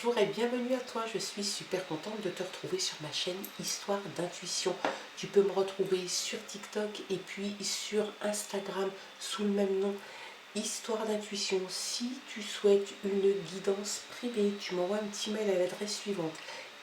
Bonjour et bienvenue à toi, je suis super contente de te retrouver sur ma chaîne Histoire d'intuition. Tu peux me retrouver sur TikTok et puis sur Instagram sous le même nom, Histoire d'intuition. Si tu souhaites une guidance privée, tu m'envoies un petit mail à l'adresse suivante,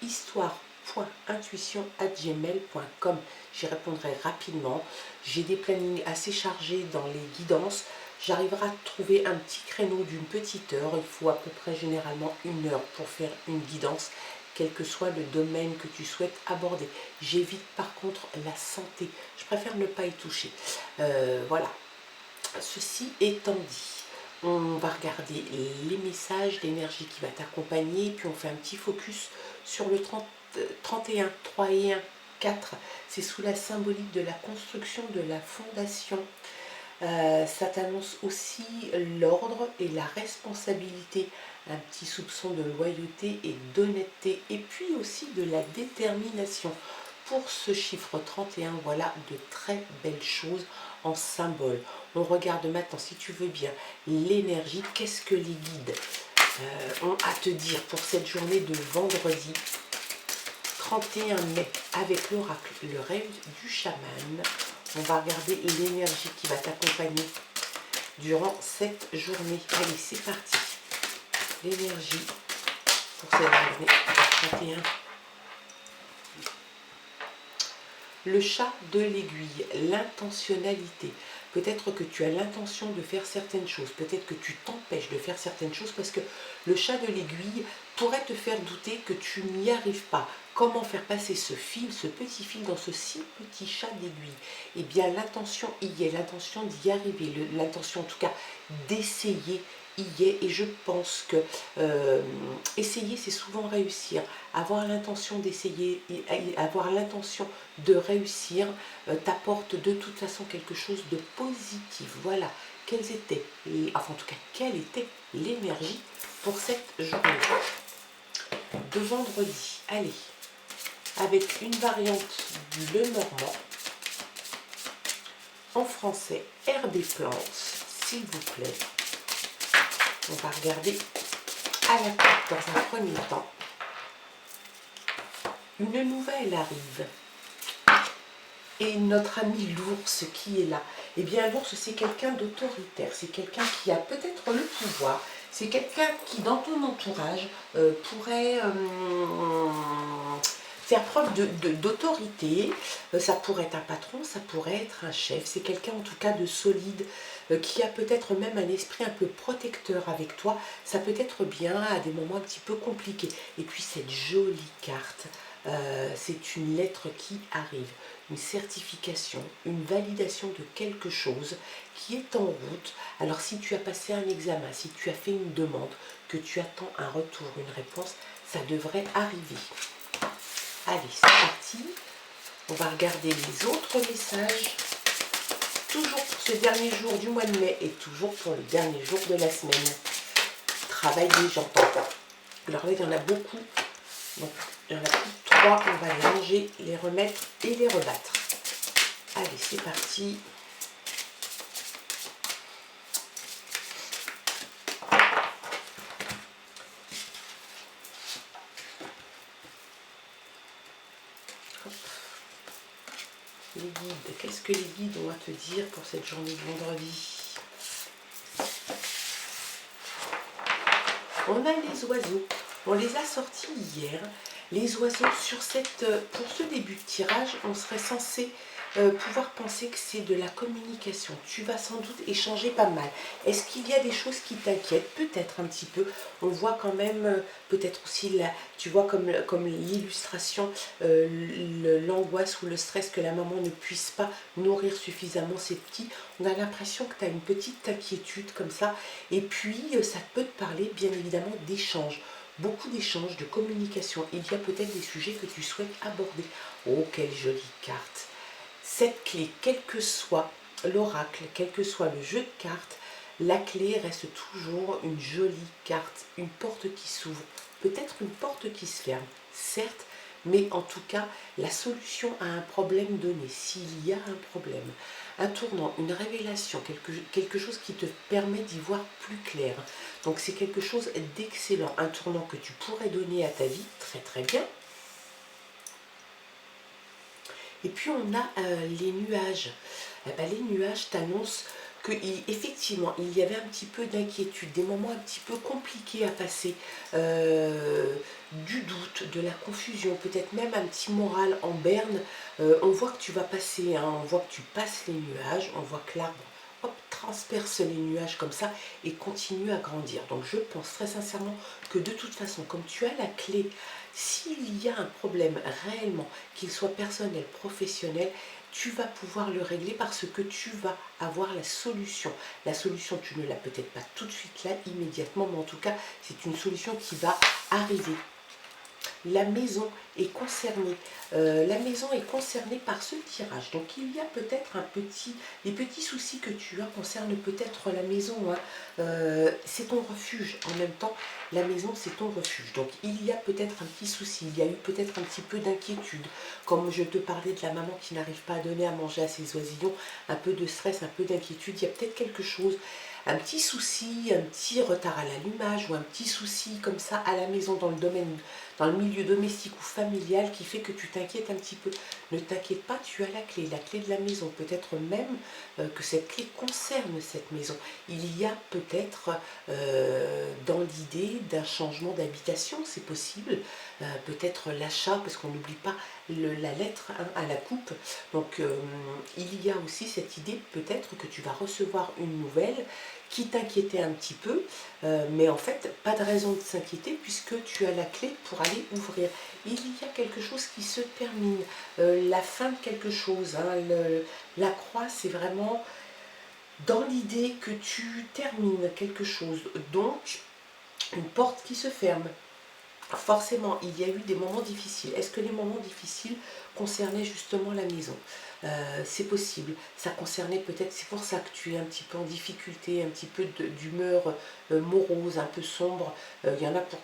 histoire.intuition@gmail.com. J'y répondrai rapidement. J'ai des plannings assez chargés dans les guidances. J'arriverai à trouver un petit créneau d'une petite heure. Il faut à peu près généralement une heure pour faire une guidance, quel que soit le domaine que tu souhaites aborder. J'évite par contre la santé. Je préfère ne pas y toucher. Voilà. Ceci étant dit, on va regarder les messages, l'énergie qui va t'accompagner, puis on fait un petit focus sur le 31, 3 et 1, 4. C'est sous la symbolique de la construction de la fondation. Ça t'annonce aussi l'ordre et la responsabilité, un petit soupçon de loyauté et d'honnêteté, et puis aussi de la détermination. Pour ce chiffre 31, voilà de très belles choses en symbole. On regarde maintenant, si tu veux bien, l'énergie. Qu'est-ce que les guides ont à te dire pour cette journée de vendredi 31 mai avec l'oracle, le rêve du chaman. On va regarder l'énergie qui va t'accompagner durant cette journée. Allez, c'est parti. L'énergie pour cette journée 31. Le chat de l'aiguille, l'intentionnalité. Peut-être que tu as l'intention de faire certaines choses, peut-être que tu t'empêches de faire certaines choses parce que le chat de l'aiguille pourrait te faire douter que tu n'y arrives pas. Comment faire passer ce fil, ce petit fil dans ce si petit chat d'aiguille? Eh bien, l'intention y est, l'intention d'y arriver, l'intention en tout cas d'essayer y est, et je pense que essayer, c'est souvent réussir. Avoir l'intention d'essayer, avoir l'intention de réussir t'apporte de toute façon quelque chose de positif. Voilà, quelle était l'énergie pour cette journée de vendredi. Allez, avec une variante du Lenormand en français, Air des plantes, s'il vous plaît. On va regarder à la carte dans un premier temps. Une nouvelle arrive. Et notre ami l'ours qui est là. Eh bien, l'ours, c'est quelqu'un d'autoritaire. C'est quelqu'un qui a peut-être le pouvoir. C'est quelqu'un qui, dans ton entourage, pourrait faire preuve d'autorité. Ça pourrait être un patron, ça pourrait être un chef. C'est quelqu'un, en tout cas, de solide, qui a peut-être même un esprit un peu protecteur avec toi. Ça peut être bien à des moments un petit peu compliqués. Et puis, cette jolie carte, c'est une lettre qui arrive. Une certification, une validation de quelque chose qui est en route. Alors si tu as passé un examen, si tu as fait une demande, que tu attends un retour, une réponse, ça devrait arriver. Allez, c'est parti. On va regarder les autres messages. Toujours pour ce dernier jour du mois de mai et toujours pour le dernier jour de la semaine. Travail des gens. Alors là, il y en a beaucoup. Donc, il y en a plus de 3, on va les ranger, les remettre et les rebattre. Allez, c'est parti. Hop. Les guides, qu'est-ce que les guides ont à te dire pour cette journée de vendredi? On a les oiseaux, on les a sortis hier. Les oiseaux, pour ce début de tirage, on serait censé pouvoir penser que c'est de la communication. Tu vas sans doute échanger pas mal. Est-ce qu'il y a des choses qui t'inquiètent? Peut-être un petit peu. On voit quand même, peut-être aussi, tu vois comme l'illustration, l'angoisse ou le stress que la maman ne puisse pas nourrir suffisamment ses petits. On a l'impression que tu as une petite inquiétude comme ça. Et puis, ça peut te parler, bien évidemment, d'échanges. Beaucoup d'échanges, de communication. Il y a peut-être des sujets que tu souhaites aborder. Oh, quelle jolie carte! Cette clé, quel que soit l'oracle, quel que soit le jeu de cartes, la clé reste toujours une jolie carte, une porte qui s'ouvre, peut-être une porte qui se ferme, certes, mais en tout cas, la solution à un problème donné, s'il y a un problème. un tournant, une révélation, quelque chose qui te permet d'y voir plus clair. Donc c'est quelque chose d'excellent, un tournant que tu pourrais donner à ta vie, très très bien. Et puis on a les nuages. Les nuages t'annoncent qu'effectivement il y avait un petit peu d'inquiétude, des moments un petit peu compliqués à passer, du doute, de la confusion, peut-être même un petit moral en berne. On voit que tu vas passer, hein, on voit que tu passes les nuages, on voit que l'arbre transperce les nuages comme ça et continue à grandir. Donc je pense très sincèrement que de toute façon, comme tu as la clé, s'il y a un problème réellement, qu'il soit personnel, professionnel, tu vas pouvoir le régler parce que tu vas avoir la solution. La solution, tu ne l'as peut-être pas tout de suite là, immédiatement, mais en tout cas, c'est une solution qui va arriver. La maison est concernée. La maison est concernée par ce tirage. Donc il y a peut-être les petits soucis que tu as concernent peut-être la maison. Hein. C'est ton refuge. En même temps, la maison c'est ton refuge. Donc il y a peut-être un petit souci. Il y a eu peut-être un petit peu d'inquiétude. Comme je te parlais de la maman qui n'arrive pas à donner à manger à ses oisillons, un peu de stress, un peu d'inquiétude. Il y a peut-être quelque chose. Un petit souci, un petit retard à l'allumage ou un petit souci comme ça à la maison dans le domaine, dans le milieu domestique ou familial qui fait que tu t'inquiètes un petit peu. Ne t'inquiète pas, tu as la clé de la maison. Peut-être même que cette clé concerne cette maison. Il y a peut-être dans l'idée d'un changement d'habitation, c'est possible. Peut-être l'achat, parce qu'on n'oublie pas la lettre hein, à la coupe. Donc il y a aussi cette idée peut-être que tu vas recevoir une nouvelle qui t'inquiétait un petit peu, mais en fait, pas de raison de s'inquiéter puisque tu as la clé pour aller ouvrir. Il y a quelque chose qui se termine, la fin de quelque chose. Hein, la croix, c'est vraiment dans l'idée que tu termines quelque chose. Donc, une porte qui se ferme. Forcément, il y a eu des moments difficiles. Est-ce que les moments difficiles concernaient justement la maison? C'est possible. Ça concernait peut-être, c'est pour ça que tu es un petit peu en difficulté, un petit peu d'humeur morose, un peu sombre. Il y en a pour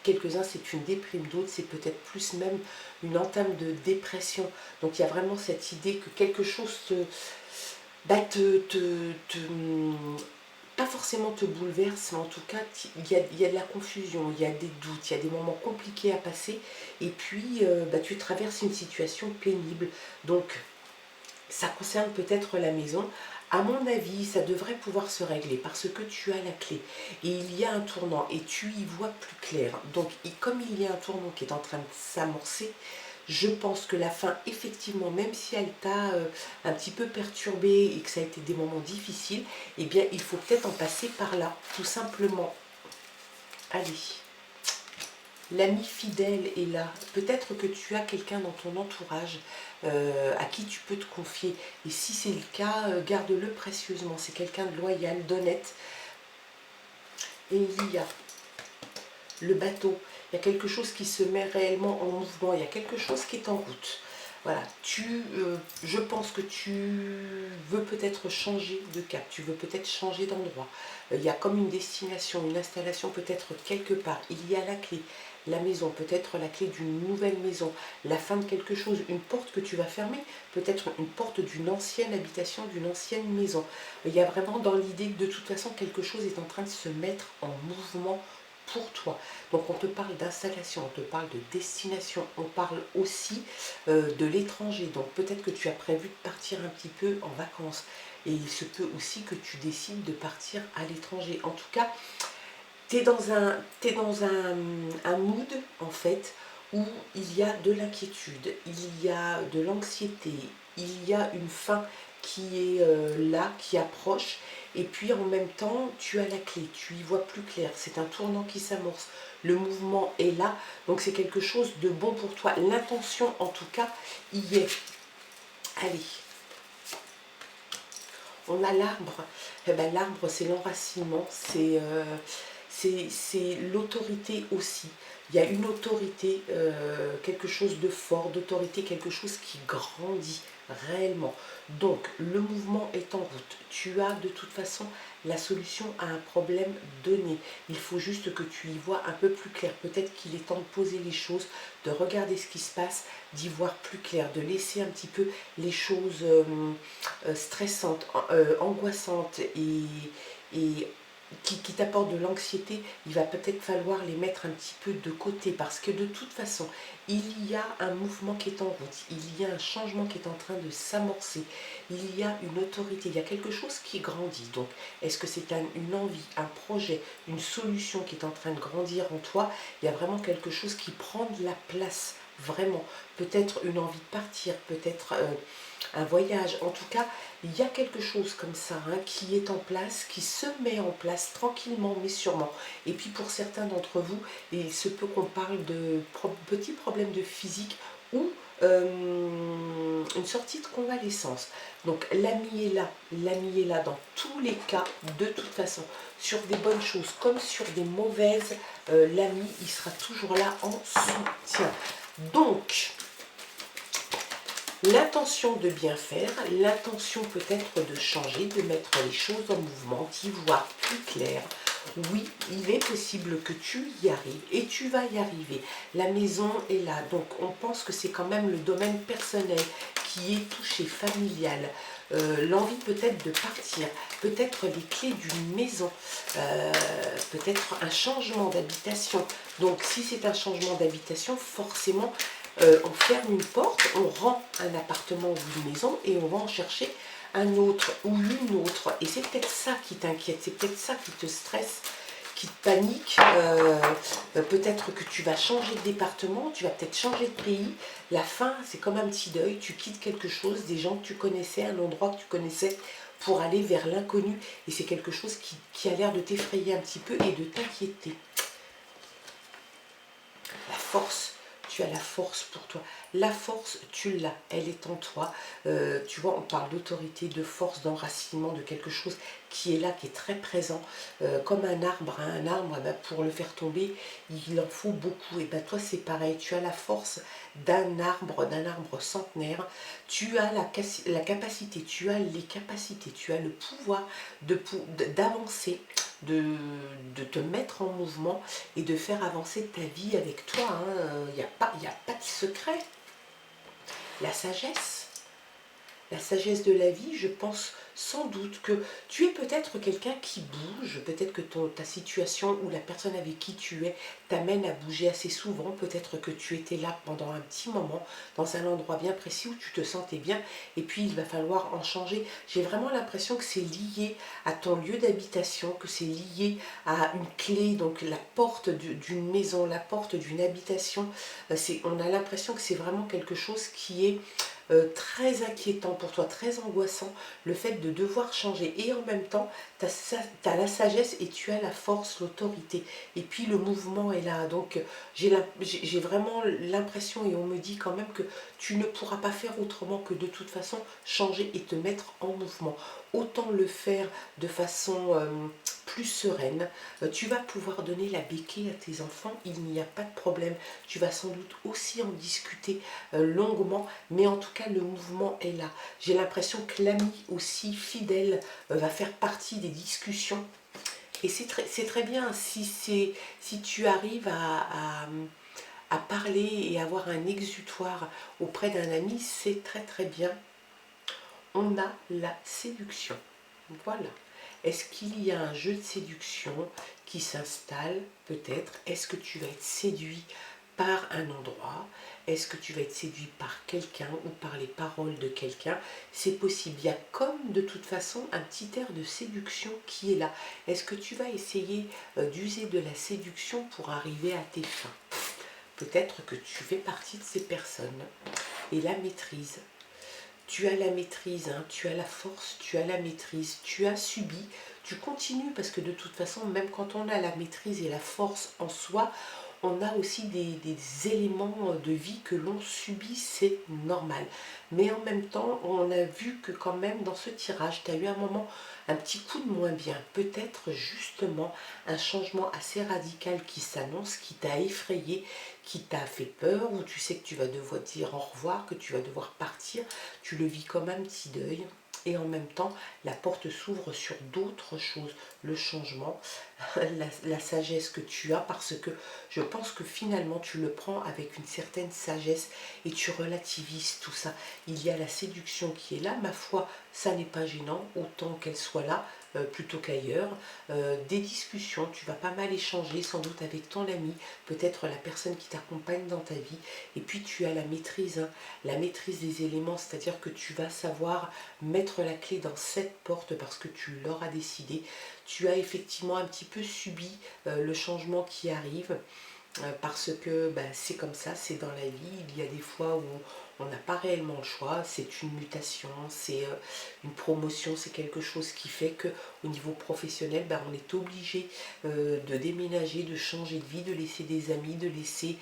quelques-uns, c'est une déprime, d'autres, c'est peut-être plus même une entame de dépression. Donc il y a vraiment cette idée que quelque chose pas forcément te bouleverse, mais en tout cas, il y a de la confusion, il y a des doutes, il y a des moments compliqués à passer, et puis tu traverses une situation pénible. Donc, ça concerne peut-être la maison. À mon avis, ça devrait pouvoir se régler parce que tu as la clé. Et il y a un tournant et tu y vois plus clair. Donc, comme il y a un tournant qui est en train de s'amorcer, je pense que la fin, effectivement, même si elle t'a un petit peu perturbé et que ça a été des moments difficiles, eh bien, il faut peut-être en passer par là, tout simplement. Allez. L'ami fidèle est là. Peut-être que tu as quelqu'un dans ton entourage à qui tu peux te confier. Et si c'est le cas, garde-le précieusement. C'est quelqu'un de loyal, d'honnête. Et il y a le bateau. Il y a quelque chose qui se met réellement en mouvement. Il y a quelque chose qui est en route. Voilà, je pense que tu veux peut-être changer de cap, tu veux peut-être changer d'endroit. Il y a comme une destination, une installation peut-être quelque part. Il y a la clé, la maison, peut-être la clé d'une nouvelle maison, la fin de quelque chose, une porte que tu vas fermer, peut-être une porte d'une ancienne habitation, d'une ancienne maison. Il y a vraiment dans l'idée que de toute façon quelque chose est en train de se mettre en mouvement pour toi. Donc on te parle d'installation, on te parle de destination, on parle aussi de l'étranger. Donc peut-être que tu as prévu de partir un petit peu en vacances. Et il se peut aussi que tu décides de partir à l'étranger. En tout cas, tu es dans un mood en fait où il y a de l'inquiétude, il y a de l'anxiété, il y a une fin qui est là, qui approche, et puis en même temps tu as la clé, tu y vois plus clair, c'est un tournant qui s'amorce, le mouvement est là, donc c'est quelque chose de bon pour toi, l'intention en tout cas y est. Allez, on a l'arbre, eh ben, l'arbre c'est l'enracinement, c'est l'autorité aussi. Il y a une autorité, quelque chose de fort, d'autorité, quelque chose qui grandit. réellement. Donc, le mouvement est en route. Tu as de toute façon la solution à un problème donné. Il faut juste que tu y vois un peu plus clair. Peut-être qu'il est temps de poser les choses, de regarder ce qui se passe, d'y voir plus clair, de laisser un petit peu les choses stressantes, angoissantes et qui t'apportent de l'anxiété. Il va peut-être falloir les mettre un petit peu de côté parce que de toute façon, il y a un mouvement qui est en route, il y a un changement qui est en train de s'amorcer, il y a une autorité, il y a quelque chose qui grandit. Donc, est-ce que c'est une envie, un projet, une solution qui est en train de grandir en toi? Il y a vraiment quelque chose qui prend de la place, vraiment. Peut-être une envie de partir, peut-être un voyage. En tout cas, il y a quelque chose comme ça qui est en place, qui se met en place tranquillement mais sûrement. Et puis pour certains d'entre vous, il se peut qu'on parle de petits problèmes de physique ou une sortie de convalescence. Donc l'ami est là dans tous les cas, de toute façon, sur des bonnes choses comme sur des mauvaises, l'ami il sera toujours là en soutien. Donc, l'intention de bien faire, l'intention peut-être de changer, de mettre les choses en mouvement, d'y voir plus clair. Oui, il est possible que tu y arrives et tu vas y arriver. La maison est là, donc on pense que c'est quand même le domaine personnel qui est touché, familial. L'envie peut-être de partir, peut-être les clés d'une maison, peut-être un changement d'habitation. Donc si c'est un changement d'habitation, forcément, on ferme une porte, on rend un appartement ou une maison et on va en chercher un autre ou une autre. Et c'est peut-être ça qui t'inquiète, c'est peut-être ça qui te stresse, qui te panique. Peut-être que tu vas changer de département, tu vas peut-être changer de pays. La fin, c'est comme un petit deuil, tu quittes quelque chose, des gens que tu connaissais, un endroit que tu connaissais, pour aller vers l'inconnu. Et c'est quelque chose qui a l'air de t'effrayer un petit peu et de t'inquiéter. La force, tu as la force pour toi. La force, tu l'as, elle est en toi. Tu vois, on parle d'autorité, de force, d'enracinement, de quelque chose qui est là, qui est très présent, comme un arbre. Un arbre, pour le faire tomber, il en faut beaucoup. Et toi, c'est pareil, tu as la force d'un arbre centenaire. Tu as la capacité, tu as les capacités, tu as le pouvoir d'avancer, de te mettre en mouvement et de faire avancer ta vie avec toi. Il n'y a pas de secret. La sagesse de la vie, je pense sans doute que tu es peut-être quelqu'un qui bouge, peut-être que ta situation ou la personne avec qui tu es t'amène à bouger assez souvent, peut-être que tu étais là pendant un petit moment, dans un endroit bien précis où tu te sentais bien, et puis il va falloir en changer. J'ai vraiment l'impression que c'est lié à ton lieu d'habitation, que c'est lié à une clé, donc la porte d'une maison, la porte d'une habitation. On a l'impression que c'est vraiment quelque chose qui est très inquiétant pour toi, très angoissant, le fait de devoir changer. Et en même temps, tu as la sagesse et tu as la force, l'autorité. Et puis le mouvement est là. Donc j'ai vraiment l'impression, et on me dit quand même que tu ne pourras pas faire autrement que de toute façon changer et te mettre en mouvement. Autant le faire de façon plus sereine. Tu vas pouvoir donner la béquille à tes enfants, il n'y a pas de problème. Tu vas sans doute aussi en discuter longuement, mais en tout cas le mouvement est là. J'ai l'impression que l'ami aussi fidèle va faire partie des discussions. Et c'est très bien si tu arrives à parler et avoir un exutoire auprès d'un ami, c'est très très bien. On a la séduction. Voilà. Est-ce qu'il y a un jeu de séduction qui s'installe? Peut-être. Est-ce que tu vas être séduit par un endroit? Est-ce que tu vas être séduit par quelqu'un ou par les paroles de quelqu'un? C'est possible. Il y a comme de toute façon un petit air de séduction qui est là. Est-ce que tu vas essayer d'user de la séduction pour arriver à tes fins? Peut-être que tu fais partie de ces personnes. Et la maîtrise. Tu as la maîtrise, tu as la force, tu as la maîtrise, tu as subi, tu continues parce que de toute façon, même quand on a la maîtrise et la force en soi, on a aussi des éléments de vie que l'on subit, c'est normal. Mais en même temps, on a vu que quand même dans ce tirage, tu as eu un moment, un petit coup de moins bien. Peut-être justement un changement assez radical qui s'annonce, qui t'a effrayé, qui t'a fait peur, où tu sais que tu vas devoir dire au revoir, que tu vas devoir partir. Tu le vis comme un petit deuil. Et en même temps, la porte s'ouvre sur d'autres choses, le changement, la sagesse que tu as, parce que je pense que finalement tu le prends avec une certaine sagesse et tu relativises tout ça. Il y a la séduction qui est là, ma foi, ça n'est pas gênant, autant qu'elle soit là, plutôt qu'ailleurs. Des discussions, tu vas pas mal échanger, sans doute avec ton ami, peut-être la personne qui t'accompagne dans ta vie. Et puis tu as la maîtrise, hein, la maîtrise des éléments, c'est-à-dire que tu vas savoir mettre la clé dans cette porte parce que tu l'auras décidé. Tu as effectivement un petit peu subi le changement qui arrive parce que c'est comme ça, c'est dans la vie. Il y a des fois où on n'a pas réellement le choix, c'est une mutation, c'est une promotion, c'est quelque chose qui fait que au niveau professionnel, on est obligé de déménager, de changer de vie, de laisser des amis, de laisser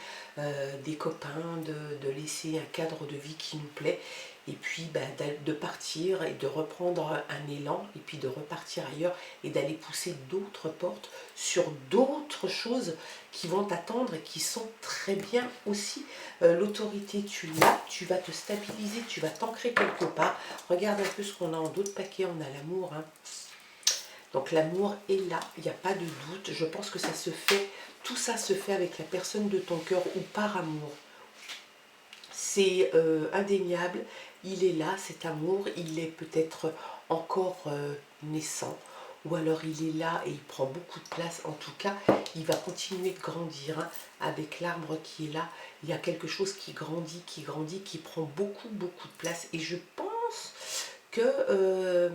des copains, de laisser un cadre de vie qui nous plaît. Et puis de partir et de reprendre un élan et puis de repartir ailleurs et d'aller pousser d'autres portes sur d'autres choses qui vont t'attendre et qui sont très bien aussi. L'autorité, tu l'as, tu vas te stabiliser, tu vas t'ancrer quelque part. Regarde un peu ce qu'on a en d'autres paquets, on a l'amour. Hein. Donc l'amour est là, il n'y a pas de doute. Je pense que ça se fait, tout ça se fait avec la personne de ton cœur ou par amour. C'est indéniable, il est là, cet amour, il est peut-être encore naissant, ou alors il est là et il prend beaucoup de place. En tout cas, il va continuer de grandir hein, avec l'arbre qui est là. Il y a quelque chose qui grandit, qui prend beaucoup, beaucoup de place. Et je pense que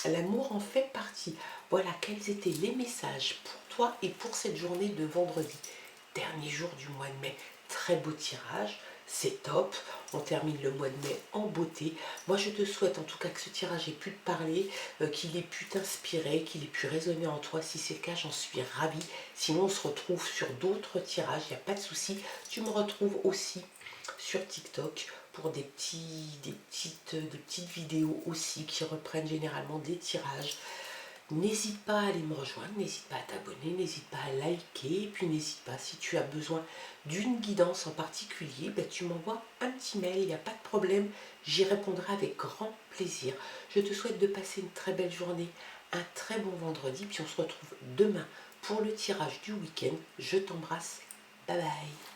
l'amour en fait partie. Voilà, quels étaient les messages pour toi et pour cette journée de vendredi, dernier jour du mois de mai. Très beau tirage, c'est top, on termine le mois de mai en beauté. Moi je te souhaite en tout cas que ce tirage ait pu te parler, qu'il ait pu t'inspirer, qu'il ait pu résonner en toi. Si c'est le cas, j'en suis ravie. Sinon on se retrouve sur d'autres tirages, il n'y a pas de souci. Tu me retrouves aussi sur TikTok pour des petites vidéos aussi qui reprennent généralement des tirages. N'hésite pas à aller me rejoindre, n'hésite pas à t'abonner, n'hésite pas à liker, et puis n'hésite pas, si tu as besoin d'une guidance en particulier, tu m'envoies un petit mail, il n'y a pas de problème, j'y répondrai avec grand plaisir. Je te souhaite de passer une très belle journée, un très bon vendredi, puis on se retrouve demain pour le tirage du week-end. Je t'embrasse, bye bye.